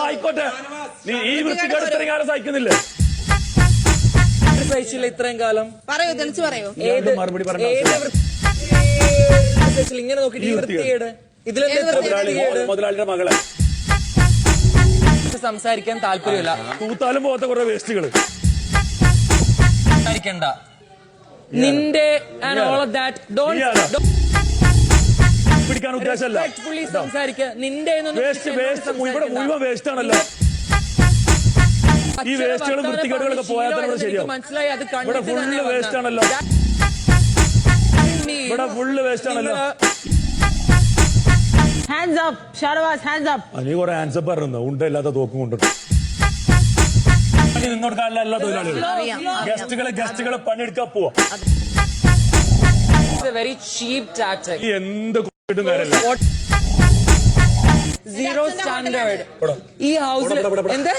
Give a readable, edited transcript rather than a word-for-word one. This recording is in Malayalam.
ആയിക്കോട്ടെ, നീ ഈ വൃത്തികേട് ഇത്രയും കാലം സഹിക്കുന്നില്ലേ? സഹിച്ചില്ല ഇത്രയും കാലം. പറയൂ, തെളിച്ച് പറയൂ. മറുപടി ഇങ്ങനെ നോക്കിട്ട് ഈ വൃത്തികേട് മുതലാളിയുടെ മകളെ സംസാരിക്കാൻ താല്പര്യമില്ല. തൂത്താലും പോകാത്ത കുറെ വേസ്റ്റുകള് സംസാരിക്കണ്ട. നിന്റെ and all of that don't പിടിക്കാൻ ഉദ്ദേശമല്ല. സംസാരിക്കുക. നിന്റെ ഇവിടെ മുഴുവൻ വേസ്റ്റ് ആണല്ലോ. ഈ വേസ്റ്റുകളും വൃത്തികേടുകളൊക്കെ പോയാൽ തന്നെ ശരിയാവും. മനസ്സിലായി. അത് ഇവിടെ ഫുള്ള് വേസ്റ്റ് ആണല്ലോ. ഇവിടെ ഫുള്ള് വേസ്റ്റ് ആണല്ലോ. Hands up, Sharwas, hands up. നീ കുറെ ഹാൻഡ്സ് അപ്പ് പറഞ്ഞു. ഉണ്ടല്ലാത്ത തോക്കും കൊണ്ടിട്ട് നിന്നോടുക്കാരല്ല എല്ലാ തൊഴിലാളികളും ഗസ്റ്റുകളെ പണിയെടുക്കാൻ പോവാ. Very cheap tactic. എന്ത് കിട്ടും കാര്യമില്ല. സീറോ സ്റ്റാൻഡേർഡ് ഈ ഹൗസിൽ എന്താ